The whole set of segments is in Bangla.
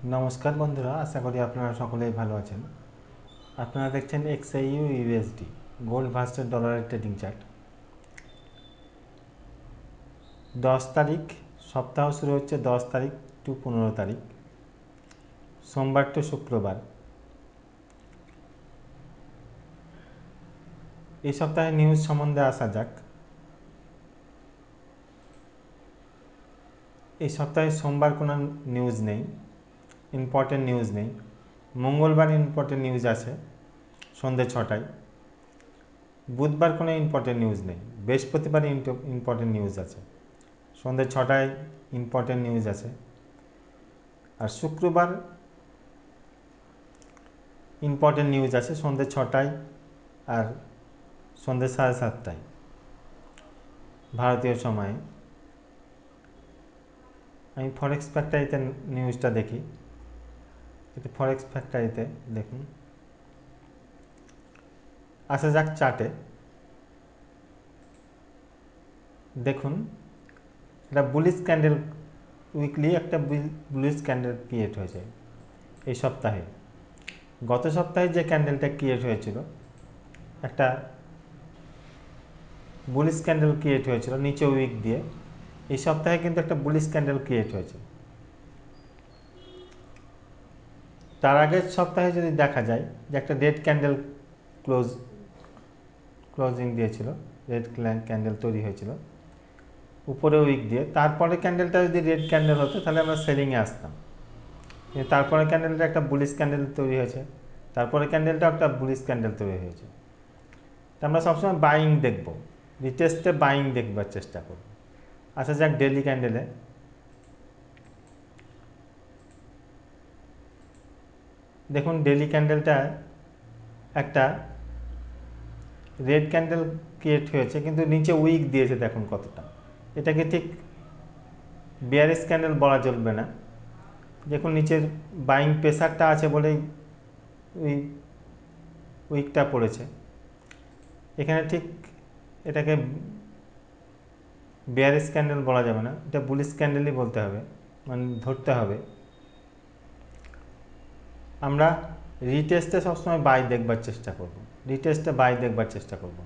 নমস্কার বন্ধুরা, আশা করি আপনারা সকলেই ভালো আছেন। আপনারা দেখছেন XAU USD গোল্ড ভার্সেস ডলারের ট্রেডিং চার্ট। 10 তারিখ, সপ্তাহ শুরু হচ্ছে 10 তারিখ টু 15 তারিখ, সোমবার টু শুক্রবার। এই সপ্তাহে নিউজ সম্বন্ধে আসা যাক। এই সপ্তাহে সোমবার কোনো নিউজ নেই, ইম্পর্টেন্ট নিউজ নেই। মঙ্গলবার ইম্পর্টেন্ট নিউজ আছে সন্ধ্যে 6টায়। বুধবার কোনো ইম্পর্টেন্ট নিউজ নেই। বৃহস্পতিবার ইম্পর্টেন্ট নিউজ আছে সন্ধ্যে 6টায়, ইম্পর্টেন্ট নিউজ আছে। আর শুক্রবার ইম্পর্টেন্ট নিউজ আছে সন্ধ্যে 6টায় আর সন্ধ্যে 7:30টায় ভারতীয় সময়ে। আমি ফরেক্স ফ্যাক্টরিতে নিউজটা দেখি। এটা ফরেক্স ফ্যাক্টরিতে দেখুন। আসা যাক চার্টে। দেখুন, এটা বুলিশ ক্যান্ডেল, উইকলি একটা বুলিশ ক্যান্ডেল ক্রিয়েট হয়েছে এই সপ্তাহে। গত সপ্তাহে যে ক্যান্ডেলটা ক্রিয়েট হয়েছিল, একটা বুলিশ ক্যান্ডেল ক্রিয়েট হয়েছিল নিচে উইক দিয়ে। এই সপ্তাহে কিন্তু একটা বুলিশ ক্যান্ডেল ক্রিয়েট হয়েছে। তার আগের সপ্তাহে যদি দেখা যায় যে একটা রেড ক্যান্ডেল ক্লোজিং দিয়েছিল, রেড ক্যান্ডেল তৈরি হয়েছিল উপরে উইক দিয়ে। তারপরে ক্যান্ডেলটা যদি রেড ক্যান্ডেল হতো তাহলে আমরা সেলিংয়ে আসতাম। কিন্তু তারপরে ক্যান্ডেলটা একটা বুলিশ ক্যান্ডেল তৈরি হয়েছে, তারপরে ক্যান্ডেলটা একটা বুলিশ ক্যান্ডেল তৈরি হয়েছে। আমরা সবসময় বাইং দেখব, রিটেস্টে বাইং দেখবার চেষ্টা করব। আচ্ছা যাক ডেলি ক্যান্ডেলে। দেখুন ডেলি ক্যান্ডেলটা একটা রেড ক্যান্ডেল ক্রিয়েট হয়েছে, কিন্তু নিচে উইক দিয়েছে দেখুন কতটা। এটাকে ঠিক বিয়ারিশ ক্যান্ডেল বলা চলবে না। দেখুন নিচের বাইং প্রেসারটা আছে বলেই উইকটা পড়েছে। এখানে ঠিক এটাকে বিয়ারিশ ক্যান্ডেল বলা যাবে না, এটা বুলিশ ক্যান্ডেলই বলতে হবে, মানে ধরতে হবে। আমরা রিটেস্টে সবসময় বাই দেখবার চেষ্টা করব, রিটেস্টে বাই দেখবার চেষ্টা করব।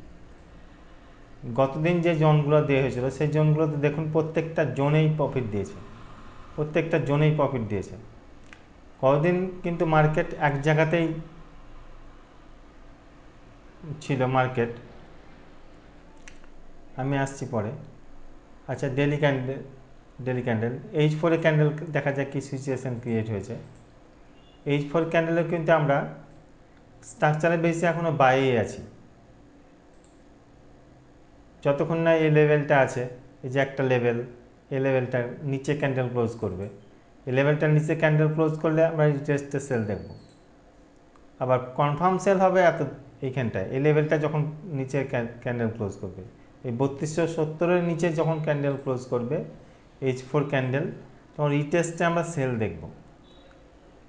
গতদিন যে জোনগুলো দেওয়া হয়েছিল সেই জোনগুলোতে দেখুন প্রত্যেকটা জোনেই প্রফিট দিয়েছে, প্রত্যেকটা জোনেই প্রফিট দিয়েছে। কতদিন কিন্তু মার্কেট এক জায়গাতেই ছিল মার্কেট। আমি আসছি পরে। আচ্ছা ডেলি ক্যান্ডেল H4 ক্যান্ডেল দেখা যায় কি সিচুয়েশন ক্রিয়েট হয়েছে। H4 ক্যান্ডেলও কিন্তু আমরা স্ট্রাকচারের বেসে এখনও বাইরে আছি। যতক্ষণ না এই লেভেলটা আছে, এই যে একটা লেভেল, এই লেভেলটার নিচে ক্যান্ডেল ক্লোজ করবে, এই লেভেলটার নিচে ক্যান্ডেল ক্লোজ করলে আমরা রিটেস্টে সেল দেখব। আবার কনফার্ম সেল হবে এইখানটায়, এই লেভেলটা যখন নিচে ক্যান্ডেল ক্লোজ করবে, এই 3270-এর নিচে যখন ক্যান্ডেল ক্লোজ করবে H4 ক্যান্ডেল, তখন রিটেস্টে আমরা সেল দেখব।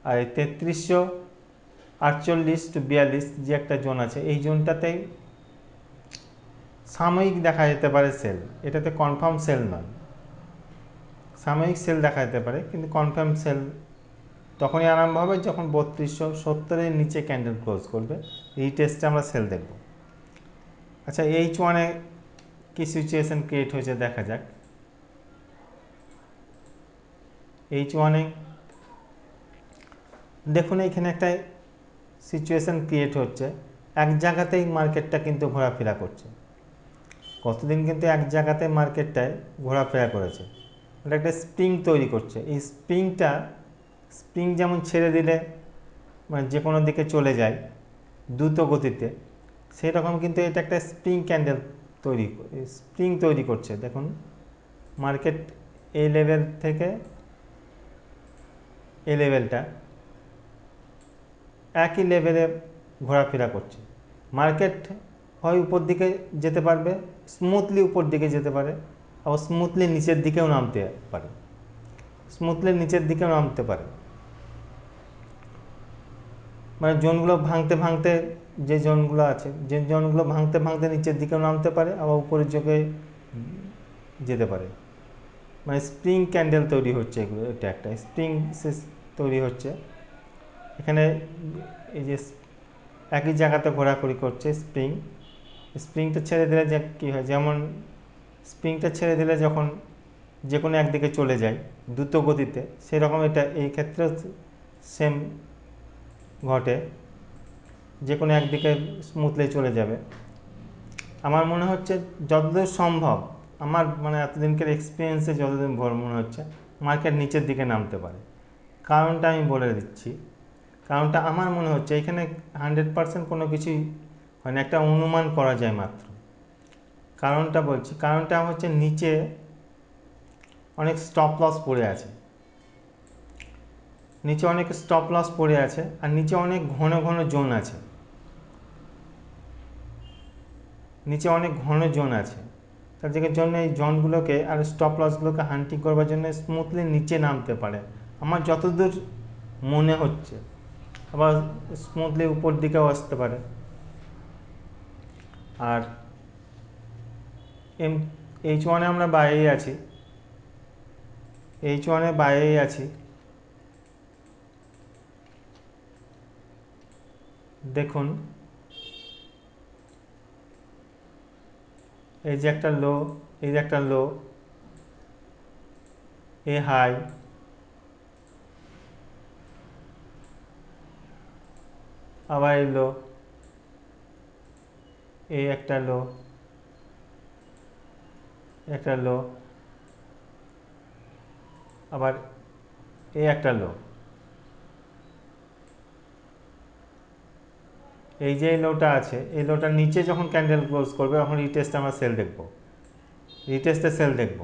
আর এই 3348 টু 42 যে একটা জোন আছে, এই জোনটাতেই সাময়িক দেখা যেতে পারে সেল। এটাতে কনফার্ম সেল নয়, সাময়িক সেল দেখা যেতে পারে, কিন্তু কনফার্ম সেল তখনই আরম্ভ হবে যখন 3270-এর নিচে ক্যান্ডেল ক্লোজ করবে। রিটেস্টে আমরা সেল দেখব। আচ্ছা H1-এ কি সিচুয়েশন ক্রিয়েট হয়েছে দেখা যাক। H1-এ দেখুন এখানে একটা সিচুয়েশন ক্রিয়েট হচ্ছে, এক জায়গাতেই মার্কেটটা কিন্তু ঘোরাফেরা করছে। কতদিন কিন্তু এক জায়গাতে মার্কেটটায় ঘোরাফেরা করেছে, ওটা একটা স্প্রিং তৈরি করছে। এই স্প্রিং যেমন ছেড়ে দিলে মানে যে কোনো দিকে চলে যায় দ্রুত গতিতে, সেই রকম কিন্তু এটা একটা স্প্রিং ক্যান্ডেল তৈরি করছে। দেখুন মার্কেট এই লেভেল থেকে এই লেভেলটা একই লেভেলে ঘোরাফেরা করছে। মার্কেট হয় উপর দিকে যেতে পারবে, স্মুথলি উপর দিকে যেতে পারে, আবার স্মুথলি নিচের দিকেও নামতে পারে, মানে জোনগুলো ভাঙতে ভাঙতে, যে জোনগুলো আছে যে জোনগুলো ভাঙতে ভাঙতে নিচের দিকেও নামতে পারে, আবার উপরের দিকে যেতে পারে। মানে স্প্রিং ক্যান্ডেল তৈরি হচ্ছে এগুলো, এটা একটা স্প্রিং তৈরি হচ্ছে। এখানে এই যে একই জায়গাতে ঘোরাঘুরি করছে স্প্রিংটা ছেড়ে দিলে যে কী হয়, যেমন স্প্রিংটা ছেড়ে দিলে যখন যে কোনো একদিকে চলে যায় দ্রুত গতিতে, সেরকম এটা এই ক্ষেত্রেও সেম ঘটে, যে কোনো একদিকে স্মুথলি চলে যাবে। আমার মনে হচ্ছে যতদূর সম্ভব, আমার মানে এতদিনকার এক্সপিরিয়েন্সে যতদিন ভোর মনে হচ্ছে মার্কেট নিচের দিকে নামতে পারে। কারণটা আমি বলে দিচ্ছি। কারণটা আমার মনে হচ্ছে এখানে 100% কোনো কিছুই হয় না, একটা অনুমান করা যায় মাত্র। কারণটা বলছি, কারণটা হচ্ছে নিচে অনেক স্টপ লস পড়ে আছে, নিচে অনেক স্টপ লস পড়ে আছে, আর নিচে অনেক ঘন ঘন জোন আছে, নিচে অনেক ঘন জোন আছে। তার জন্য এই জোনগুলোকে আর স্টপ লসগুলোকে হান্টিং করবার জন্য স্মুথলি নিচে নামতে পারে আমার যতদূর মনে হচ্ছে, আবার স্মুথলি উপর দিকেও আসতে পারে। আর H1-এ আমরা বাইরেই আছি, H1-এ বাইরেই আছি। দেখুন এই যে একটা লো, এই যে একটা লো, এ হাই, আবার এই লো, এই একটা লো, একটা লো, আবার এই একটা লো। এই যে লোটা আছে, এই লোটার নিচে যখন ক্যান্ডেল ক্লোজ করবে তখন রিটেস্টে আমরা সেল দেখব, রিটেস্টে সেল দেখব।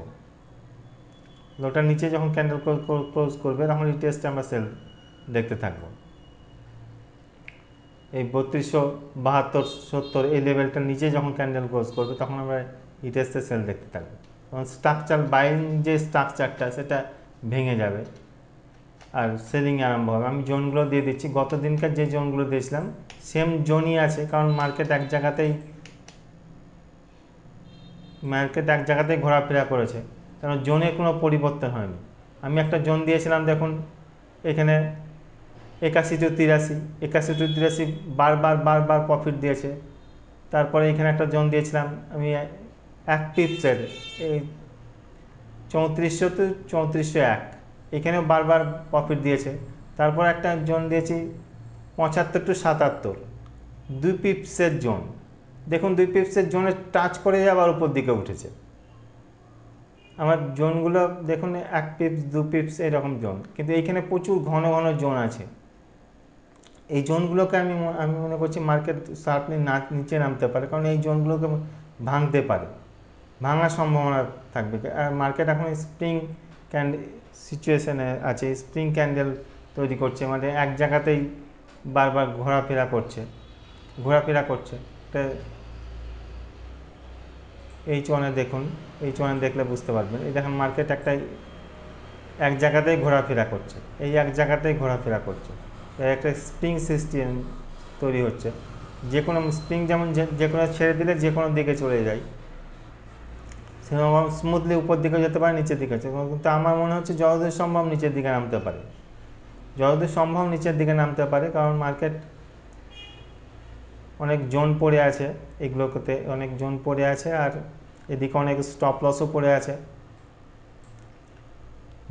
লোটার নিচে যখন ক্যান্ডেল ক্লোজ করবে তখন রিটেস্টে আমরা সেল দেখতে থাকব। এই 3272-70 এই লেভেলটার নিচে যখন ক্যান্ডেল ক্লোজ করবে তখন আমরা রিটেস্টে সেল দেখতে থাকবো। তখন স্ট্রাকচার বাইং যে স্ট্রাকচারটা সেটা ভেঙে যাবে আর সেলিং আরম্ভ হবে। আমি জোনগুলো দিয়ে দিচ্ছি, গত দিনকার যে জোনগুলো দিয়েছিলাম সেম জোনই আছে, কারণ মার্কেট এক জায়গাতেই ঘোরাফেরা করেছে, কারণ জোনের কোনো পরিবর্তন হয়নি। আমি একটা জোন দিয়েছিলাম, দেখুন এখানে 81 to 83 বারবার প্রফিট দিয়েছে। তারপরে এখানে একটা জোন দিয়েছিলাম আমি 1 পিপসের, এই 3400 to 3401, এখানেও বারবার প্রফিট দিয়েছে। তারপর একটা জোন দিয়েছি 75 to 77, 2 পিপসের জোন। দেখুন 2 পিপসের জোনে টাচ করে আবার উপর দিকে উঠেছে। আমার জোনগুলো দেখুন 1 পিপস 2 পিপস এরকম জোন, কিন্তু এইখানে প্রচুর ঘন ঘন জোন আছে। এই জোনগুলোকে আমি মনে করছি মার্কেট শার্পলি নিচে নামতে পারে, কারণ এই জোনগুলোকে ভাঙতে পারে, ভাঙার সম্ভাবনা থাকবে। আর মার্কেট এখন স্প্রিং সিচুয়েশনে আছে, স্প্রিং ক্যান্ডেল তৈরি করছে, মানে এক জায়গাতেই বারবার ঘোরাফেরা করছে। H1-এ দেখুন, H1-এ দেখলে বুঝতে পারবেন। এই দেখেন মার্কেট এক জায়গাতেই ঘোরাফেরা করছে, এই এক জায়গাতেই ঘোরাফেরা করছে, একটা স্প্রিং সিস্টেম তৈরি হচ্ছে। যে কোনো স্প্রিং যেমন যে কোনো ছেড়ে দিলে যে কোনো দিকে চলে যায়, সেরকম স্মুথলি উপর দিকে যেতে পারে, নিচের দিকে আছে। কিন্তু আমার মনে হচ্ছে যতদূর সম্ভব নিচের দিকে নামতে পারে, যতদূর সম্ভব নিচের দিকে নামতে পারে, কারণ মার্কেট অনেক জোন পড়ে আছে, এগুলোতে অনেক জোন পড়ে আছে, আর এদিকে অনেক স্টপ লসও পড়ে আছে,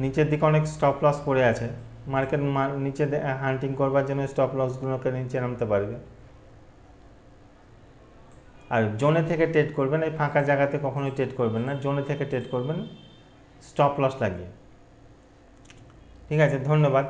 নিচের দিকে অনেক স্টপ লস পড়ে আছে। মার্কেট নিচে হান্টিং করবার জন্য স্টপ লসগুলোকে নিচে নামতে পারবে। আর জোনে থেকে ট্রেড করবেন, এই ফাঁকা জায়গাতে কখনোই ট্রেড করবেন না, জোনে থেকে ট্রেড করবেন স্টপ লস লাগিয়ে। ঠিক আছে, ধন্যবাদ।